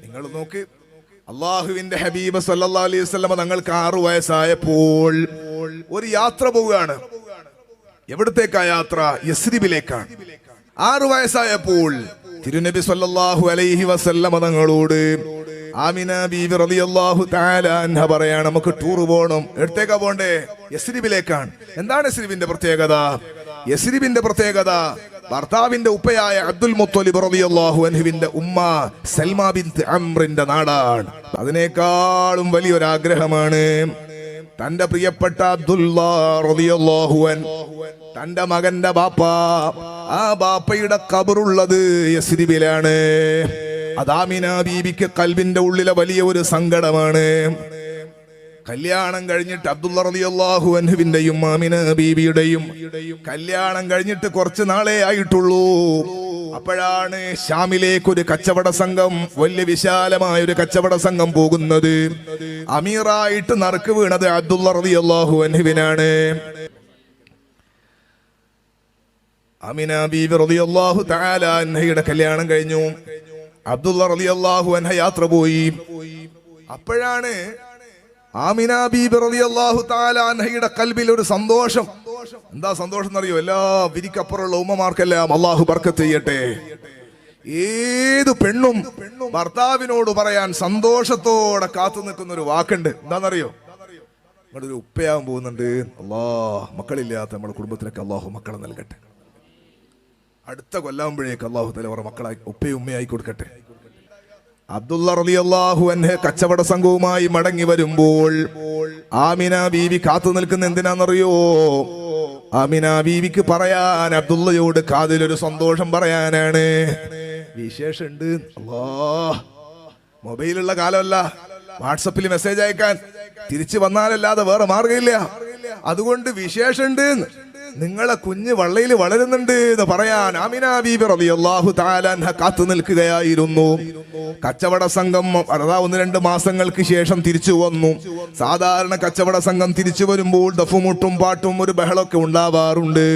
നിങ്ങൾ നോക്ക്, അള്ളാഹുവിന്റെ ഹബീബ് സല്ലല്ലാഹു അലൈഹി വസല്ലം തങ്ങൾക്ക് 6 വയസ്സായപ്പോൾ ഒരു യാത്ര പോവുകയാണ്. എവിടത്തേക്കാ യാത്ര? യസ്രിബിലേക്കാണ്. 6 വയസ്സായപ്പോൾ തിരുനബി സല്ലല്ലാഹു അലൈഹി വസല്ലം തങ്ങളോട് ആമിന ബീബി റളിയല്ലാഹു തആല അൻഹ പറയാണ്, നമുക്ക് ടൂർ പോകണം. എവിടത്തേക്കാ പോണ്ടേ? യസ്രിബിലേക്കാണ്. എന്താണ് യസ്രിബിന്റെ പ്രത്യേകത? യസ്രിബിന്റെ പ്രത്യേകത ഭർത്താവിന്റെ ഉപ്പയായ അബ്ദുൽ മുത്തലിബ് റളിയല്ലാഹു അൻഹുവിന്റെ ഉമ്മ സൽമ ബിൻത് അംറിന്റെ നാടാണ്. അതിനേക്കാളും വലിയൊരാഗ്രഹമാണ് തന്റെ പ്രിയപ്പെട്ട അബ്ദുല്ലാ റളിയല്ലാഹു അൻഹു, തന്റെ മകന്റെ ബാപ്പ, ആ ബാപ്പയുടെ ഖബറുള്ളത് യസ്രിബിലാണ്. അതാമിന ബീവിക്ക് കൽബിന്റെ ഉള്ളിലെ വലിയ ഒരു സങ്കടമാണ്. കല്യാണം കഴിഞ്ഞിട്ട് അബ്ദുള്ള റളിയല്ലാഹു അൻഹുവിന്റെയും ആമിന ബീവിയുടെയും കല്യാണം കഴിഞ്ഞിട്ട് കുറച്ച് നാളേ ആയിട്ടുള്ളൂ. അപ്പോഴാണ് ഷാമിലേക്ക് ഒരു കച്ചവട സംഘം, വലിയ വിശാലമായ ഒരു കച്ചവട സംഘം പോകുന്നത്. അമീറായിട്ട് നറുക്ക് വീണത് അബ്ദുള്ള റളിയല്ലാഹു അൻഹുവിനാണ്. ആമിന ബീവി റളിയല്ലാഹു തആല അൻഹയുടെ കല്യാണം കഴിഞ്ഞു. അബ്ദുള്ള റളിയല്ലാഹു അൻഹ യാത്ര പോയി. അപ്പോഴാണ് ആമിന ബീബി റളിയല്ലാഹു തആല അൻഹയുടെ ഖൽബിൽ ഒരു സന്തോഷം. എന്താ സന്തോഷം എന്നറിയോ? എല്ലാ വിരിക്കപ്പുറമുള്ള ഉമ്മമാർക്കെല്ലാം അല്ലാഹു ബർക്കത്ത് ചെയ്യട്ടെ. ഏത് പെണ്ണും ഭർത്താവിനോട് പറയാൻ സന്തോഷത്തോടെ കാത്തു നിൽക്കുന്ന ഒരു വാക്കുണ്ട്. എന്താണെന്നറിയോ? നിങ്ങളൊരു ഉപ്പയാവാൻ പോകുന്നുണ്ട്, മക്കളില്ലാത്ത നമ്മുടെ കുടുംബത്തിലൊക്കെ അല്ലാഹു മക്കളെ നൽകട്ടെ. അടുത്ത കൊല്ലാകുമ്പോഴേക്ക് അല്ലാഹു തആല അവരുടെ മക്കളായി ഉപ്പയും ഉമ്മയായി കൊടുക്കട്ടെ. അബ്ദുള്ള റളിയല്ലാഹു അൻഹു കച്ചവട സംഘവുമായി മടങ്ങി വരുമ്പോൾ ആമിന ബീവി കാത്തു നിൽക്കുന്ന എന്തിനാണെന്നറിയോ? ആമിന ബീവിക്ക് പറയാൻ അബ്ദുള്ളയോട് കാതിലൊരു സന്തോഷം പറയാനാണ്. വിശേഷമുണ്ട്. മൊബൈലുള്ള കാലമല്ല, വാട്സപ്പിൽ മെസ്സേജ് അയക്കാൻ തിരിച്ചു വന്നാലല്ലാതെ വേറെ മാർഗമില്ല. അതുകൊണ്ട് വിശേഷമുണ്ട്, നിങ്ങളെ കുഞ്ഞ് വള്ളയിൽ വളരുന്നുണ്ട് എന്ന് പറയാൻ ആമിന ബീബി റളിയല്ലാഹു തആല അൻഹ കാത്തു നിൽക്കുകയായിരുന്നു. കച്ചവട സംഘം അതാ 1-2 മാസങ്ങൾക്ക് ശേഷം തിരിച്ചു വന്നു. സാധാരണ കച്ചവട സംഘം തിരിച്ചു വരുമ്പോൾ ദഫുമുട്ടും പാട്ടും ഒരു ബഹളമൊക്കെ ഉണ്ടാവാറുണ്ട്.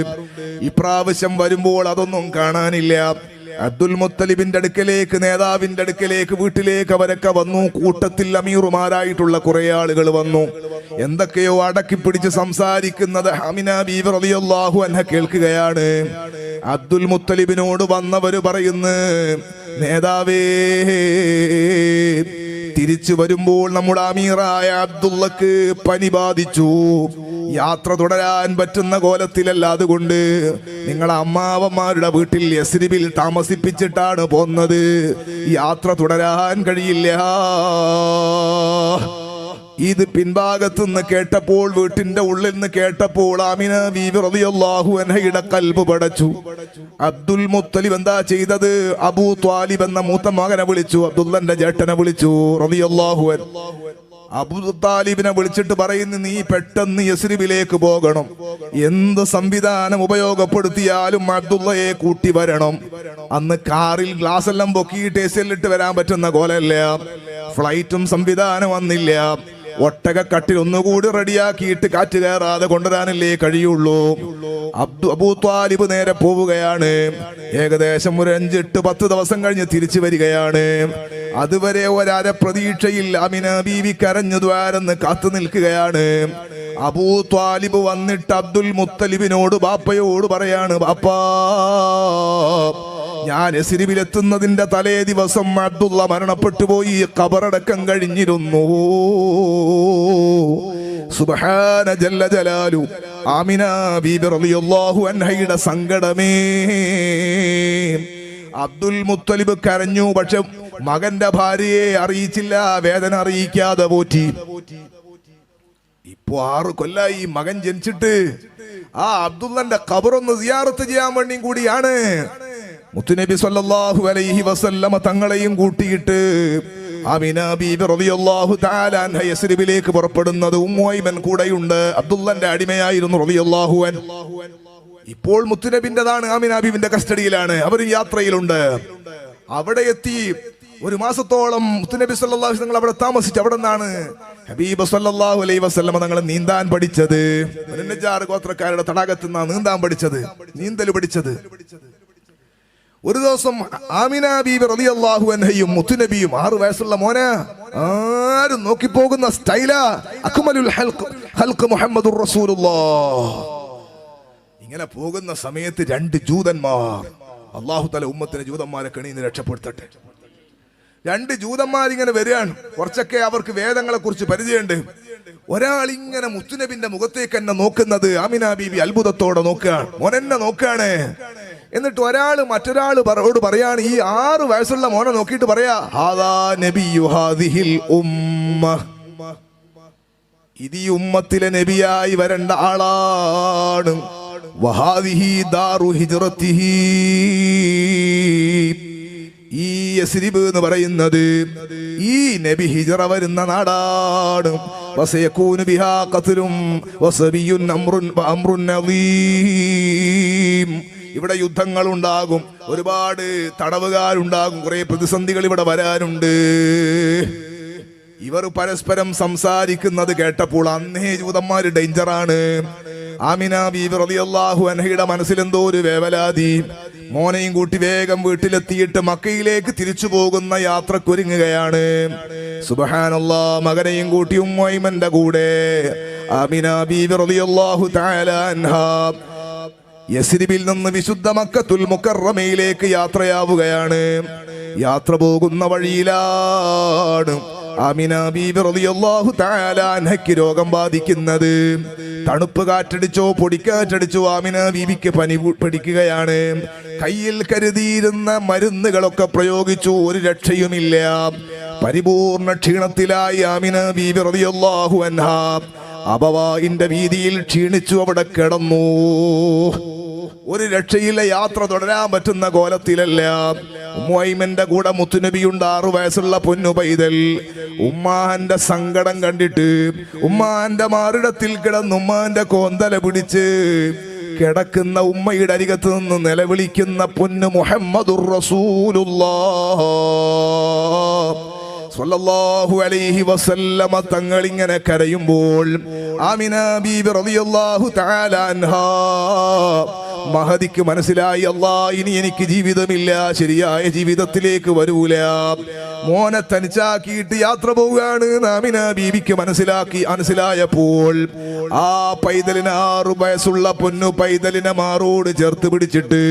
ഇപ്രാവശ്യം വരുമ്പോൾ അതൊന്നും കാണാനില്ല. അബ്ദുൽ മുത്തലിബിന്റെ അടുക്കലേക്ക്, നേതാവിന്റെ അടുക്കലേക്ക്, വീട്ടിലേക്ക് അവരൊക്കെ വന്നു. കൂട്ടത്തിൽ അമീറുമാരായിട്ടുള്ള കുറെ ആളുകൾ വന്നു. എന്തൊക്കെയോ അടക്കി പിടിച്ച് സംസാരിക്കുന്നത് ആമിന ബീവി റളിയല്ലാഹു അൻഹ കേൾക്കുകയാണ്. അബ്ദുൽ മുത്തലിബിനോട് വന്നവര് പറയുന്നു, നേതാവേ, തിരിച്ചു വരുമ്പോൾ നമ്മുടെ അമീറായ അബ്ദുള്ളക്ക് പനി ബാധിച്ചു. യാത്ര തുടരാൻ പറ്റുന്ന കോലത്തിലല്ല. അതുകൊണ്ട് നിങ്ങളെ അമ്മാവന്മാരുടെ വീട്ടിൽ യസ്രിബിൽ താമസിപ്പിച്ചിട്ടാണ് പോന്നത്. യാത്ര തുടരാൻ കഴിയില്ല. ഇത് പിൻഭാഗത്തുനിന്ന് കേട്ടപ്പോൾ, വീട്ടിന്റെ ഉള്ളിൽ നിന്ന് കേട്ടപ്പോൾ ആമിന ബീവി റളിയല്ലാഹു അൻഹയുടെ ഖൽബ് പടച്ചു. അബ്ദുൽ മുത്തലിബ് എന്താ ചെയ്തത്? അബൂ ത്വാലിബ് എന്ന മൂത്ത മകനെ വിളിച്ചു, അബ്ദുള്ളന്റെ ജേട്ടനെ വിളിച്ചു റളിയല്ലാഹു അൻഹു. അബൂ താലിബിനെ വിളിച്ചിട്ട് പറയുന്നു, നീ പെട്ടെന്ന് യസ്രിബിലേക്ക് പോകണം. എന്ത് സംവിധാനം ഉപയോഗപ്പെടുത്തിയാലും അബ്ദുള്ളയെ കൂട്ടി വരണം. അന്ന് കാറിൽ ഗ്ലാസ് എല്ലാം പൊക്കിയിട്ട് എസിലിട്ട് വരാൻ പറ്റുന്ന കോലല്ല. ഫ്ലൈറ്റും സംവിധാനം വന്നില്ല. ഒട്ടകക്കട്ടിൽ ഒന്നുകൂടി റെഡിയാക്കിയിട്ട് കാറ്റ് കയറാതെ കൊണ്ടുവരാനല്ലേ കഴിയുള്ളൂ. അബൂ ത്വാലിബ് നേരെ പോവുകയാണ്. ഏകദേശം ഒരു 5-8-10 ദിവസം കഴിഞ്ഞ് തിരിച്ചു വരികയാണ്. അതുവരെ ഒരര പ്രതീക്ഷയിൽ ആമിന ബീവി കരഞ്ഞു ദ്വാരന്ന് കാത്തു നിൽക്കുകയാണ്. അബൂ ത്വാലിബ് വന്നിട്ട് അബ്ദുൽ മുത്തലിബിനോട്, ബാപ്പയോട് പറയാണ്, ബാപ്പാ, ഞാൻ യസ്രിബിലെത്തുന്നതിന്റെ തലേ ദിവസം അബ്ദുള്ള മരണപ്പെട്ടു പോയി. ഖബറടക്കം കഴിഞ്ഞിരുന്നു. സുബ്ഹാന ജല്ല ജലാലു. ആമിന ബീബി റളിയല്ലാഹു അൻഹയുടെ സങ്കടമേ. അബ്ദുൽ മുത്തലിബ് കരഞ്ഞു. പക്ഷെ മകന്റെ ഭാര്യയെ അറിയിച്ചില്ല, വേദന അറിയിക്കാതെ പോറ്റി. ഇപ്പൊ 6 കൊല്ലായി മകൻ ജനിച്ചിട്ട്. ആ അബ്ദുള്ളന്റെ ഖബറൊന്ന് സിയാറത്ത് ചെയ്യാൻ വേണ്ടിയും കൂടിയാണ് മുത്തുനബി സല്ലല്ലാഹു അലൈഹി വസല്ലമ തങ്ങളെയും കൂട്ടിയിട്ട് ആമിന ബീബി റളിയല്ലാഹു തആല അൻഹ യസ്രിബിലേക്ക് പുറപ്പെടുന്നത്. ഉമ്മു ഐമൻ കൂടെയുണ്ട്. അബ്ദുള്ളന്റെ അടിമയായിരുന്നു റളിയല്ലാഹു അൻഹു. ഇപ്പോൾ മുത്തുനബിന്റെതാണ്, ആമിന ബീബിന്റെ കസ്റ്റഡിയിലാണ്. അവരും യാത്രയിലുണ്ട്. അവിടെ എത്തി 1 മാസത്തോളം മുത്തുനബി സല്ലല്ലാഹു അലൈഹി വസല്ലം അവിടെ താമസിച്ചു. അവിടെ നിന്നാണ് ഹബീബ് സല്ലല്ലാഹു അലൈഹി വസല്ലം തങ്ങൾ നീന്താൻ പഠിച്ചത്. നജ്ജാർ ഗോത്രക്കാരുടെ തടാകത്തിൽ നിന്നാണ് നീന്താൻ പഠിച്ചത്, നീന്തൽ പഠിച്ചത്. ഒരു ദിവസം ആമിന ബീബി റളിയല്ലാഹു അൻഹയും മുത്തുനബിയും 6 വയസ്സുള്ള മോനെ ആരും നോക്കിപ്പോകുന്ന സ്റ്റൈലാ. അക്മലുൽ ഖൽഖ് മുഹമ്മദുർ റസൂലുള്ളാഹ്. ഇങ്ങനെ പോകുന്ന സമയത്ത് 2 ജൂതന്മാർ, അല്ലാഹു തആല ഉമ്മത്തിനെ ജൂതന്മാരെ കെണിന്ന് രക്ഷപ്പെടുത്തട്ടെ. 2 ജൂതന്മാരിങ്ങനെ വരികയാണ്. കുറച്ചൊക്കെ അവർക്ക് വേദങ്ങളെ കുറിച്ച് പരിചയമുണ്ട്. ഒരാൾ ഇങ്ങനെ മുത്തുനബിന്റെ മുഖത്തേക്ക് എന്നെ നോക്കുന്നത് ആമിന ബീബി അത്ഭുതത്തോടെ നോക്കുകയാണ്. മോനെന്നെ നോക്കുകയാണ്. എന്നിട്ട് മറ്റൊരാളോട് പറയാണ്, ഈ 6 വയസ്സുള്ള മോനെ നോക്കിയിട്ട് പറയാ, ഹാദാ നബിയു ഹാദിഹിൽ ഉമ്മ, ഇത് ഈ ഉമ്മത്തിലെ നബിയായി വരേണ്ട ആളാണ്. വഹാദിഹി ദാറു ഹിജ്റത്തിഹി, ഈ യസ്രിബ് എന്ന് പറയുന്നത് ഈ നബി ഹിജ്റ വരുന്ന നാടാണ്. വസയകൂനു ബിഹാ ഖത്ലും വസബിയുൻ അംറുൻ നദീം. ഇവിടെ യുദ്ധങ്ങൾ ഉണ്ടാകും, ഒരുപാട് തടവുകാരുണ്ടാകും, കുറെ പ്രതിസന്ധികൾ ഇവിടെ വരാനുണ്ട്. ഇവർ പരസ്പരം സംസാരിക്കുന്നത് കേട്ടപ്പോൾ അന്നേ ജൂതന്മാര് ഡേഞ്ചറാണ്. ആമിന ബീബി റളിയല്ലാഹു അൻഹയുടെ മനസ്സിൽ എന്തോ ഒരു വേവലാതി. മോനെയും കൂട്ടി വേഗം വീട്ടിലെത്തിയിട്ട് മക്കയിലേക്ക് തിരിച്ചു പോകുന്ന യാത്രക്കൊരുങ്ങുകയാണ്. സുബ്ഹാനല്ലാഹ്, മകനെയും കൂട്ടി ഉമ്മൈമന്റെ കൂടെ ആമിന ബീബി റളിയല്ലാഹു തആല അൻഹാ യസ്രിബിൽ നിന്ന് വിശുദ്ധ മക്കത്തുൽ മുക്കറമയിലേക്ക് യാത്രയാവുകയാണ്. യാത്ര പോകുന്ന വഴിയിലാണ് ആമിന ബീബി റളിയല്ലാഹു തആല അൻഹയ്ക്ക് രോഗം ബാധിക്കുന്നത്. തണുപ്പ് കാറ്റടിച്ചോ പൊടിക്കാറ്റടിച്ചോ ആമിന ബീബിക്ക് പനി പിടിക്കുകയാണ്. കയ്യിൽ കരുതിയിരുന്ന മരുന്നുകളൊക്കെ പ്രയോഗിച്ചു, ഒരു രക്ഷയുമില്ല. പരിപൂർണ ക്ഷീണത്തിലായി ആമിന ബീബി റളിയല്ലാഹു അൻഹാ അബവാഇന്റെ വീതിയിൽ ക്ഷീണിച്ചു അവിടെ കിടന്നു. ഒരു രക്ഷയില്ല, യാത്ര തുടരാൻ പറ്റുന്ന കോലത്തിലല്ല. ഉമ്മൈമന്റെ കൂടെ മുത്തുനബിയുണ്ട്, 6 വയസ്സുള്ള പൊന്നു പൈതൽ. ഉമ്മാന്റെ സങ്കടം കണ്ടിട്ട് ഉമ്മാന്റെ മാറിടത്തിൽ കിടന്ന് ഉമ്മാന്റെ കോന്തല പിടിച്ച് കിടക്കുന്ന ഉമ്മയുടെ അരികത്ത് നിന്ന് നിലവിളിക്കുന്ന പൊന്നു മുഹമ്മദുർ റസൂലുള്ളാഹ് സ്വല്ലല്ലാഹു അലൈഹി വസല്ലമ തങ്ങൾ ഇങ്ങനെ കരയുമ്പോൾ ആമിന ബീബി റളിയല്ലാഹു തആല അൻഹാ മഹദിക്ക് മനസ്സിലായി, അല്ലാ ഇനി എനിക്ക് ജീവിതമില്ല, ശരിയായ ജീവിതത്തിലേക്ക് വരൂല. മോനെ തനിച്ചാക്കിയിട്ട് യാത്ര പോവുകയാണ് ആമിന ബീബിക്ക് മനസ്സിലായപ്പോൾ ആ പൈതലിന് 6 വയസ്സുള്ള പൊന്നു പൈതലിനെ മാറോട് ചേർത്ത് പിടിച്ചിട്ട്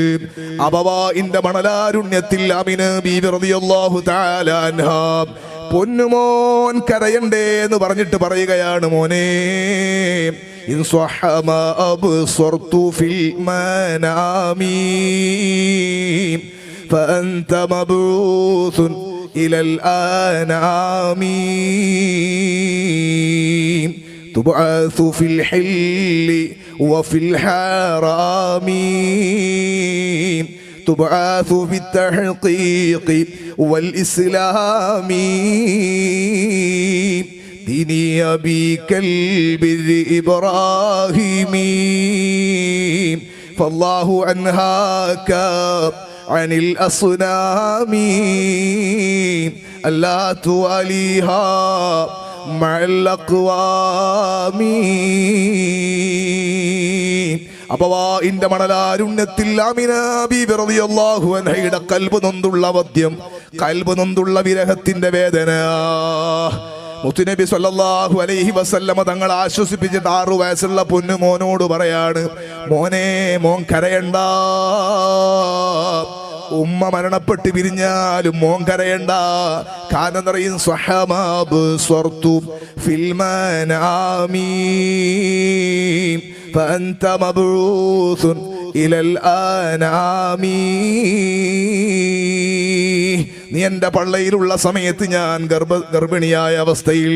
അബവാഇന്റെ മണലാരുണ്യത്തിൽ ആമിന ബീബി റളിയല്ലാഹു തആല അൻഹാ പൊന്നുമോൻ കരയണ്ടേ എന്ന് പറഞ്ഞിട്ട് പറയുകയാണ്, മോനെ إن صح ما أبصرت في المنام فأنت مبعوث إلى الأنام تبعث في الحل وفي الحرام تبعث في التحقيق والإسلام ديني أبيك البر إبراهيمي فالله أنهاك عن الأصنام ألا تواليها مع الأقوام. അബവാഇന്റെ മണലാരുണ്യത്തിൽ ആമിന ബീബി റളിയല്ലാഹു അൻഹയുടെ കൽബ് നൊന്തുള്ള വിരഹത്തിന്റെ വേദന മുത്തുനബി സല്ലല്ലാഹു അലൈഹി വസല്ലമ തങ്ങൾ ആശ്വസിപ്പിച്ചിട്ട് 6 വയസ്സുള്ള പൊന്നു മോനോട് പറയാണ്, മോൻ കരയണ്ട, ഉമ്മ മരണപ്പെട്ട് പിരിഞ്ഞാലും മോൻ കരയണ്ട. കാനറയും സ്വഹമാബ് സ്വർതു ഫിൽമനാമീ ഫഅൻത മബ്ഊസുൻ ഇലൽ ആനാമീ. നീ എന്റെ പള്ളയിലുള്ള സമയത്ത് ഞാൻ ഗർഭിണിയായ അവസ്ഥയിൽ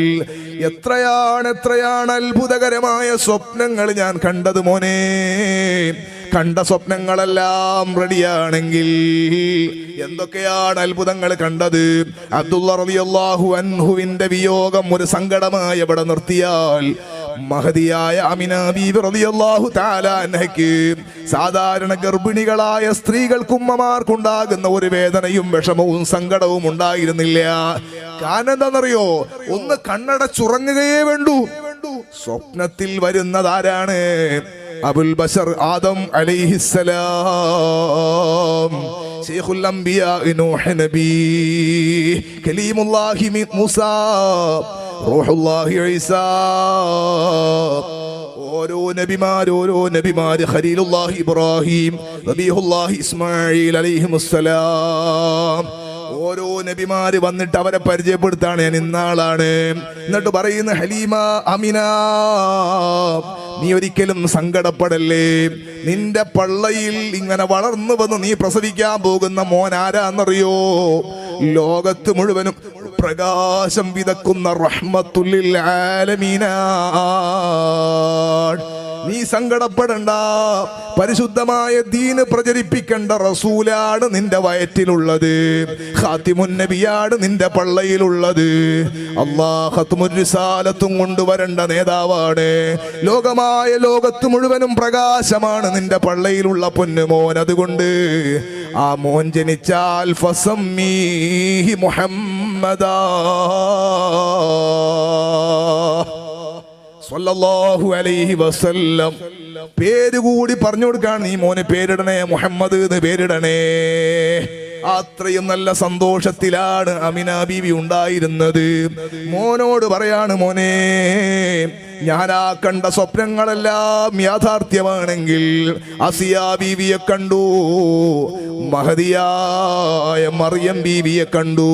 എത്രയാണ് അത്ഭുതകരമായ സ്വപ്നങ്ങൾ ഞാൻ കണ്ടത് മോനെ. കണ്ട സ്വപ്നങ്ങളെല്ലാം റെഡിയാണെങ്കിൽ എന്തൊക്കെയാണ് അത്ഭുതങ്ങൾ കണ്ടത്? അബ്ദുള്ള റളിയല്ലാഹു അൻഹുവിന്റെ വിയോഗം ഒരു സങ്കടമായി അവിടെ നിർത്തിയാൽ മഹദിയായ ആമിന ബീബി റളിയല്ലാഹു തആല അൻഹയ്ക്ക് സാധാരണ ഗർഭിണികളായ സ്ത്രീകൾക്ക് ഉമ്മമാർക്കുണ്ടാകുന്ന ഒരു വേദനയും വിഷമവും സങ്കടവും ഉണ്ടായിരുന്നില്ല. കാരണം എന്താണെന്നറിയോ? ഒന്ന് കണ്ണടച്ചുറങ്ങുകയേ വേണ്ടൂ. സ്വപ്നത്തിൽ വരുന്നതാരാണ്? അബുൽ ബശർ ആദം അലൈഹിസ്സലാം. ശൈഖുൽ അംബിയാ നൂഹ് നബി, കലീമുല്ലാഹി മൂസാ, റൂഹുല്ലാഹി ഈസാ, ഓരോ നബിമാര് ഖലീലുല്ലാഹി ഇബ്രാഹിം, നബിയുല്ലാഹി ഇസ്മാഈൽ അലൈഹിമുസ്സലാം. ഓരോ നബിമാര് വന്നിട്ട് അവരെ പരിചയപ്പെടുത്താണ് ഞാൻ ഇന്നാളാണ്. എന്നിട്ട് പറയുന്ന ഹലീമ അമിന, നീ ഒരിക്കലും സങ്കടപ്പെടല്ലേ. നിന്റെ പള്ളയിൽ ഇങ്ങനെ വളർന്നു വന്ന് നീ പ്രസവിക്കാൻ പോകുന്ന മോൻ ആരാന്നറിയോ? ലോകത്ത് മുഴുവനും പ്രകാശം വിതക്കുന്ന റഹ്മത്തുൽ ലിൽ ആലമീന. നീ സങ്കടപ്പെടണ്ട, പരിശുദ്ധമായ ദീന് പ്രചരിപ്പിക്കേണ്ട റസൂലാണ് നിന്റെ വയറ്റിലുള്ളത്, ഖാതിമുൻ നബിയാണ് നിന്റെ പള്ളയിലുള്ളത്. അല്ലാഹ് ഖത്മുർ റിസാലത്തും കൊണ്ടുവരേണ്ട നേതാവാണ്. ലോകത്ത് മുഴുവനും പ്രകാശമാണ് നിന്റെ പള്ളയിലുള്ള പൊന്നുമോൻ. അതുകൊണ്ട് ആ മോൻ ജനിച്ചാൽ ഫസമ്മീഹി മുഹമ്മദാ സ്വല്ലല്ലാഹു അലൈഹി വസല്ലം. പേര് കൂടി പറഞ്ഞു കൊടുക്കാണ്, നീ മോനെ പേരിടണേ, മുഹമ്മദ് എന്ന് പേരിടണേ. അത്രയും നല്ല സന്തോഷത്തിലാണ് അമിന ബീവി ഉണ്ടായിരുന്നത്. മോനോട് പറയാണ്, മോനെ ഞാനാ കണ്ട സ്വപ്നങ്ങളെല്ലാം യാഥാർത്ഥ്യമാണെങ്കിൽ അസിയ ബീവിയെ കണ്ടു, മഹദിയായ മറിയം ബീവിയെ കണ്ടു.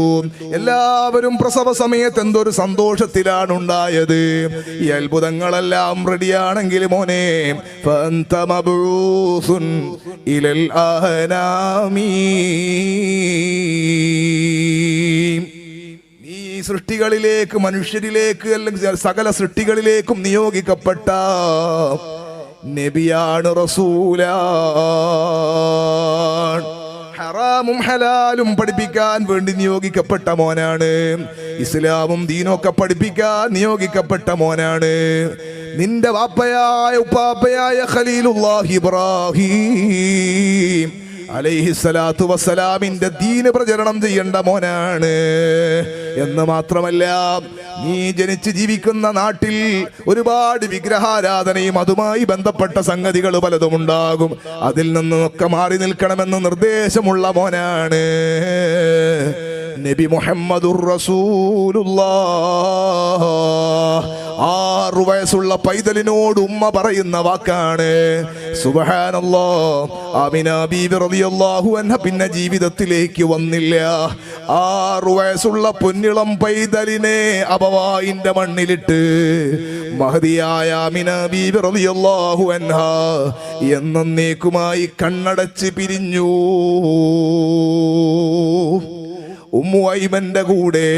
എല്ലാവരും പ്രസവ സമയത്ത് എന്തൊരു സന്തോഷത്തിലാണ് ഉണ്ടായത്. ഈ അത്ഭുതങ്ങളെല്ലാം റെഡിയാണെങ്കിൽ മോനെ ഫഅൻത മബ്ഊസുൻ ഇലൽ അഹനാമീ, നീ സൃഷ്ടികളിലേക്ക്, മനുഷ്യരിലേക്ക്, അല്ലെങ്കിൽ സകല സൃഷ്ടികളിലേക്കും നിയോഗിക്കപ്പെട്ട നബിയാണ്, റസൂലാണ്. ഹറാമും ഹലാലും പഠിപ്പിക്കാൻ വേണ്ടി നിയോഗിക്കപ്പെട്ട മോനാണ്. ഇസ്ലാമും ദീനൊക്കെ പഠിപ്പിക്കാൻ നിയോഗിക്കപ്പെട്ട മോനാണ്. നിന്റെ വാപ്പയായ ഉപ്പാപ്പയായ ഖലീലുല്ലാഹി ഇബ്രാഹിം അലൈഹിസ്സലാത്തു വസ്സലാമിന്റെ ദീന് പ്രചരണം ചെയ്യേണ്ട മോനാണ്. എന്ന് മാത്രമല്ല, നീ ജനിച്ച് ജീവിക്കുന്ന നാട്ടിൽ ഒരുപാട് വിഗ്രഹാരാധനയും അതുമായി ബന്ധപ്പെട്ട സംഗതികൾ പലതും ഉണ്ടാകും. അതിൽ നിന്നൊക്കെ മാറി നിൽക്കണമെന്ന് നിർദ്ദേശമുള്ള മോനാണ് നബി മുഹമ്മദുർ റസൂലുള്ളാഹ്. 6 വയസ്സുള്ള പൈതലിനോട് ഉമ്മ പറയുന്ന വാക്കാണ് സുബ്ഹാനല്ലാഹ്. ആമിന ബീവി റളിയല്ലാഹു അൻഹ പിന്നെ ജീവിതത്തിലേക്ക് വന്നില്ല. 6 വയസ്സുള്ള പൊന്നിളം പൈതലിനെ അബവായിന്റെ മണ്ണിലിട്ട് മഹദിയായ ആമിന ബീവി റളിയല്ലാഹു അൻഹ എന്നേക്കുമായി കണ്ണടച്ച് പിരിഞ്ഞു. ഉമ്മു ഐമന്റെ കൂടെ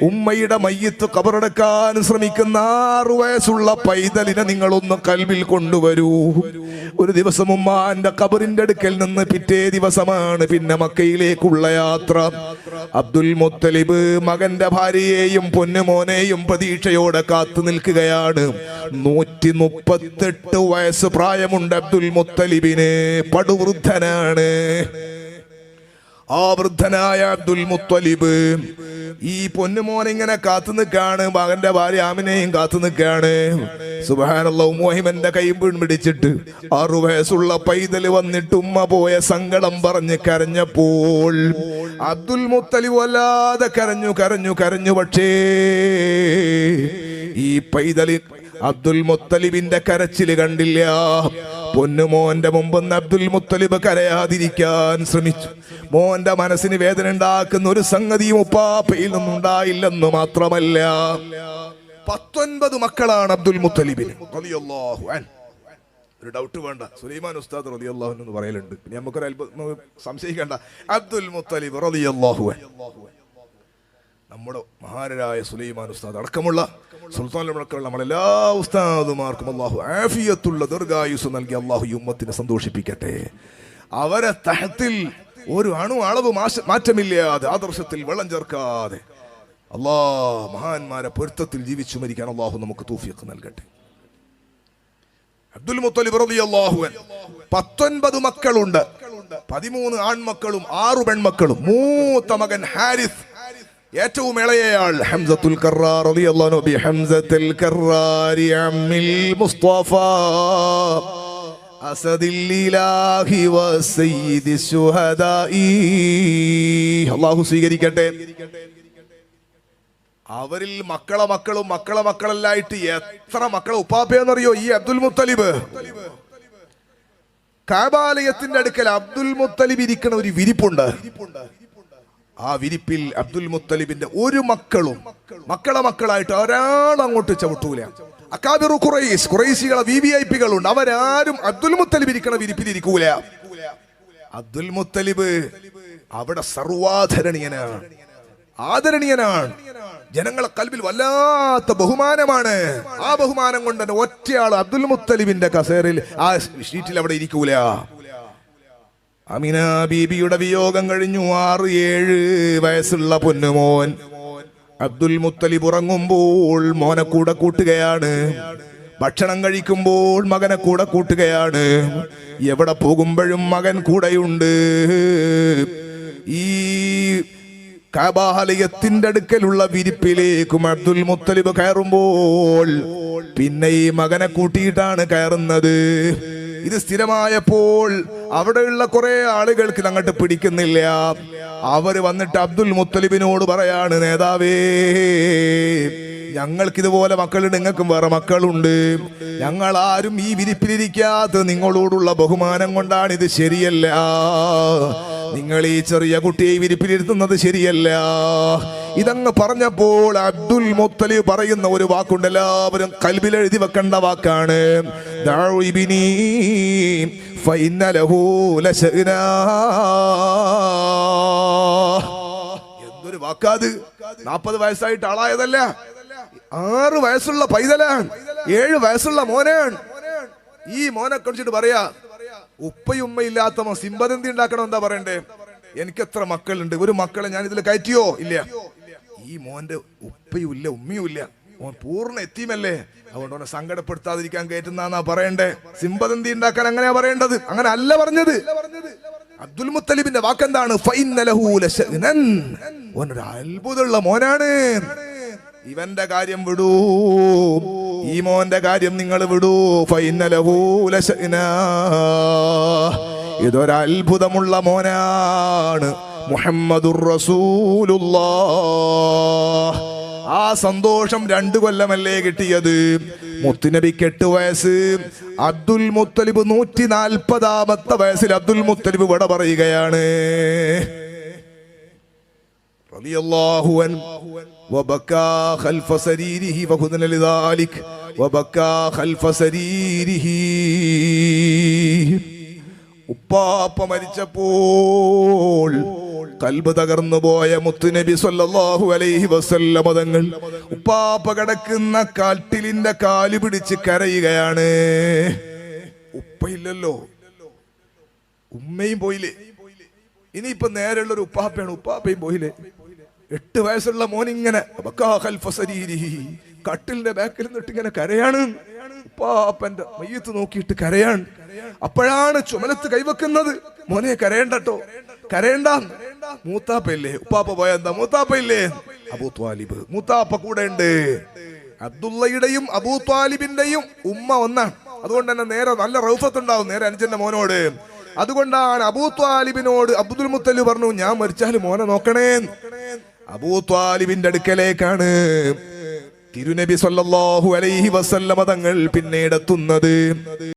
ഉമ്മയുടെ മയ്യത്ത് ഖബറടക്കാൻ ശ്രമിക്കുന്ന 6 വയസ്സുള്ള പൈതലിനെ നിങ്ങളൊന്ന് കൽബിൽ കൊണ്ടുവരൂ. ഒരു ദിവസം ഉമ്മാന്റെ ഖബറിന്റെ അടുക്കൽ നിന്ന് പിറ്റേ ദിവസമാണ് പിന്നെ മക്കയിലേക്കുള്ള യാത്ര. അബ്ദുൽ മുത്തലിബ് മകന്റെ ഭാര്യയെയും പൊന്നുമോനെയും പ്രതീക്ഷയോടെ കാത്തു നിൽക്കുകയാണ്. 138 വയസ്സ് പ്രായമുണ്ട് അബ്ദുൽ മുത്തലിബിന്. പടുവൃദ്ധനാണ്. ആ വൃദ്ധനായ അബ്ദുൽ മുത്തലിബ് ഈ പൊന്നുമോനെ ഇങ്ങനെ കാത്തു നിൽക്കാണ്. മകന്റെ ഭാര്യ ആമിനെയും കാത്തു നിൽക്കാണ്. സുബ്ഹാനല്ലാഹ്. മുഹിമന്റെ കൈ പിടിച്ചിട്ട് 6 വയസ്സുള്ള പൈതല് വന്നിട്ട് ഉമ്മ പോയ സങ്കടം പറഞ്ഞ് കരഞ്ഞപ്പോൾ അബ്ദുൽ മുത്തലിബ് വല്ലാതെ കരഞ്ഞു. പക്ഷേ ഈ പൈതല് അബ്ദുൽ മുത്തലിബിന്റെ കരച്ചില് കണ്ടില്ല. പൊന്നുമോന്റെ മുമ്പെന്ന് അബ്ദുൽ മുത്തലിബ് കരയാതിരിക്കാൻ ശ്രമിച്ചു. മോന്റെ മനസ്സിന് വേദന ഉണ്ടാക്കുന്ന ഒരു സംഗതിയും ഉപ്പാപ്പയിൽ നിന്നുണ്ടായില്ലെന്ന് മാത്രമല്ല, 19 മക്കളാണ് അബ്ദുൽ മുത്തലിബിന് റളിയല്ലാഹു അൻഹു. ഒരു ഡൗട്ട് വേണ്ട, സുലൈമാൻ ഉസ്താദ് റളിയല്ലാഹു അൻഹു എന്ന് പറയലുണ്ട്. പിന്നെ നമുക്കൊരു അത്ഭുതം സംശയിക്കേണ്ട. അബ്ദുൽ മുത്തലിബ് റളിയല്ലാഹു അൻഹു നമ്മുടെ മഹാനരായ സുലൈമാൻ ഉസ്താദ് അടക്കമുള്ള സുൽത്താനുമടക്കമുള്ള നമ്മളെല്ലാ ഉസ്താദുമാർക്കും അല്ലാഹു ആഫിയത്തുള്ള ദീർഘായുസ് നൽകി അല്ലാഹു ഈ ഉമ്മത്തിനെ സന്തോഷിപ്പിക്കട്ടെ. അവരെ തഹത്തിൽ ഒരു അളവ് മാറ്റമില്ലാതെ ആദർശത്തിൽ വെള്ളം ചേർക്കാതെ മഹാന്മാരെ പൊരുത്തത്തിൽ ജീവിച്ചു മരിക്കാൻ അല്ലാഹു നമുക്ക് തൗഫീഖ് നൽകട്ടെ. അബ്ദുൽ മുത്തലിബ് റളിയല്ലാഹു അൻഹു 19 മക്കളുണ്ട്. 13 ആൺമക്കളും 6 പെൺമക്കളും. മൂത്ത മകൻ ഹാരിസ്, ഏറ്റവും ഇളയയാൾ ഹംസത്തുൽ കറാർ റളിയല്ലാഹു അൻഹു. ഹംസത്തുൽ കറാരി അമ്മിൽ മുസ്തഫ അസദില്ലാഹി വസയ്യിദി ശുഹദാഇ. അല്ലാഹു സ്വീകരിക്കട്ടെ. അവരിൽ മക്കളെ മക്കളല്ലായിട്ട് എത്ര മക്കളെ ഉപ്പാപ്പയെന്നറിയോ? ഈ അബ്ദുൽ മുത്തലിബ്. കഅബാലയത്തിന്റെ അടുക്കൽ അബ്ദുൽ മുത്തലിബ് ഇരിക്കുന്ന ഒരു വിരിപ്പുണ്ട്. ആ വിരിപ്പിൽ അബ്ദുൽ മുത്തലിബിന്റെ ഒരു മക്കളായിട്ട് ഒരാൾ അങ്ങോട്ട് ചവിട്ടൂല. അക്കാബിറു ഖുറൈശികളെ വിവിഐപികളുണ്ട്. അവരാരും അബ്ദുൽ മുത്തലിബ് ഇരിക്കണ വിരിപ്പിൽ ഇരിക്കൂല. അബ്ദുൽ മുത്തലിബ് അവിടെ ആദരണീയനാണ്. ജനങ്ങളെ കൽബിൽ വല്ലാത്ത ബഹുമാനമാണ്. ആ ബഹുമാനം കൊണ്ട് തന്നെ ഒറ്റയാൾ അബ്ദുൽ മുത്തലിബിന്റെ കസേരയിൽ ആ ഷീറ്റിൽ അവിടെ ഇരിക്കൂല. അമിന ബീബിയുടെ വിയോഗം കഴിഞ്ഞു. 6-7 വയസ്സുള്ള പൊന്നുമോൻ അബ്ദുൽ മുത്തലിബ് ഉറങ്ങുമ്പോൾ മോനെ കൂടെ കൂട്ടുകയാണ്. ഭക്ഷണം കഴിക്കുമ്പോൾ മകനെ കൂടെ കൂട്ടുകയാണ്. എവിടെ പോകുമ്പോഴും മകൻ കൂടെയുണ്ട്. ഈ കഅബാലയത്തിന്റെ അടുക്കലുള്ള വിരിപ്പിലേക്കും അബ്ദുൽ മുത്തലിബ് കയറുമ്പോൾ പിന്നെ ഈ മകനെ കൂട്ടിയിട്ടാണ് കയറുന്നത്. ഇത് സ്ഥിരമായപ്പോൾ അവിടെയുള്ള കുറെ ആളുകൾക്ക് അങ്ങോട്ട് പിടിക്കുന്നില്ല. അവര് വന്നിട്ട് അബ്ദുൽ മുത്തലിബിനോട് പറയാണ്, നേതാവേ, ഞങ്ങൾക്കിതുപോലെ മക്കളുണ്ട്, നിങ്ങൾക്കും വേറെ മക്കളുണ്ട്. ഞങ്ങൾ ആരും ഈ വിരിപ്പിലിരിക്കാത്ത നിങ്ങളോടുള്ള ബഹുമാനം കൊണ്ടാണ്. ഇത് ശരിയല്ല. നിങ്ങൾ ഈ ചെറിയ കുട്ടിയെ വിരിപ്പിലിരുത്തുന്നത് ശരിയല്ല. ഇതങ്ങ് പറഞ്ഞപ്പോൾ അബ്ദുൽ മുത്തലിബ് പറയുന്ന ഒരു വാക്കുണ്ട്, എല്ലാവരും കൽബിൽ എഴുതി വെക്കേണ്ട വാക്കാണ്. എന്തൊരു വാക്കാത്! 40 വയസ്സായിട്ട് ആളായതല്ല, 6 വയസ്സുള്ള പൈതലാണ്, 7 വയസ്സുള്ള മോനാണ്. ഈ മോനെ കുറിച്ചിട്ട് പറയാ, ഉപ്പയും ഉമ്മയില്ലാത്ത മോൻ സിംബദന്തി ഉണ്ടാക്കണം. എന്താ പറയണ്ടേ? എനിക്ക് എത്ര മക്കളുണ്ട്, ഒരു മക്കളെ ഞാൻ ഇതിൽ കയറ്റിയോ? ഇല്ല. ഈ മോന്റെ ഉപ്പയും ഇല്ല, ഉമ്മയും ഇല്ല, മോൻ പൂർണ്ണ എത്തീമല്ലേ, അതുകൊണ്ട് അവനെ സങ്കടപ്പെടുത്താതിരിക്കാൻ കയറ്റുന്നാ പറയണ്ടേ. സിംബദന്തി ഉണ്ടാക്കാൻ അങ്ങനെയാ പറയേണ്ടത്, അങ്ങനെ അല്ല പറഞ്ഞത്. അബ്ദുൽ മുത്തലിബിന്റെ വാക്കെന്താണ്? ഓനൊരു അത്ഭുതമുള്ള മോനാണ്. ഇവന്റെ കാര്യം വിടൂ, ഈ മോന്റെ കാര്യം നിങ്ങൾ വിടൂ. ഇതൊരത്ഭുതമുള്ള മോനാണ്, മുഹമ്മദുർ റസൂലുള്ളാഹ്. ആ സന്തോഷം 2 കൊല്ലമല്ലേ കിട്ടിയത്. മുത്തുനബിക്ക് 8 വയസ്സ്, അബ്ദുൽ മുത്തലിബ് 140ാമത്തെ വയസ്സിൽ അബ്ദുൽ മുത്തലിബ് വിട പറയുകയാണ്. റളിയല്ലാഹു അൻഹു وبكى خلف سريره فخذنا لذلك وبكى خلف سريره. ഉപ്പാപ്പ മരിച്ചപ്പോൾ കൽബ് തകർന്നു പോയ മുത്തുനബി സല്ലല്ലാഹു അലൈഹി വസല്ലം തങ്ങൾ ഉപ്പാപ്പ കിടക്കുന്ന കാട്ടിലിന്റെ കാല് പിടിച്ച് കരയുകയാണ്. ഉപ്പയില്ലല്ലോ, ഉമ്മയും പോയില്ലേ, ഇനിയിപ്പോ നേരെയുള്ളൊരു ഉപ്പാപ്പയാണ്, ഉപ്പാപ്പയും പോയില്ലേ. 8 വയസ്സുള്ള മോനിങ്ങനെ കട്ടിലിന്റെ ബാക്കിൽ നിന്നിട്ട് ഇങ്ങനെ കരയാണ്. ഉപ്പാപ്പന്റെ മയ്യത്ത് നോക്കിയിട്ട് കരയാണ്. അപ്പോഴാണ് ചുമലത്ത് കൈവെക്കുന്നത്. മോനെ കരയണ്ടട്ടോ, കരയണ്ട, മൂത്താപ്പയില്ലേ. ഉപ്പാപ്പ പോയ എന്താ? മൂത്താപ്പയില്ലേ? അബൂ ത്വാലിബ് മൂത്താപ്പ കൂടെ ഉണ്ട്. അബ്ദുള്ളയുടെയും അബൂ ത്വാലിബിന്റെയും ഉമ്മ ഒന്നാണ്. അതുകൊണ്ട് തന്നെ നേരെ നല്ല റൗഫത്ത് ഉണ്ടാവും നേരെ അനുജന്റെ മോനോട്. അതുകൊണ്ടാണ് അബൂ ത്വാലിബിനോട് അബ്ദുൽ മുത്തലിബ് പറഞ്ഞു, ഞാൻ മരിച്ചാലും മോനെ നോക്കണേ. അബൂ ത്വാലിബിന്റെ അടുക്കലേക്കാണ് തിരുനബി സല്ലല്ലാഹു അലൈഹി വസല്ലമ തങ്ങൾ പിന്നീട് എത്തുന്നത്.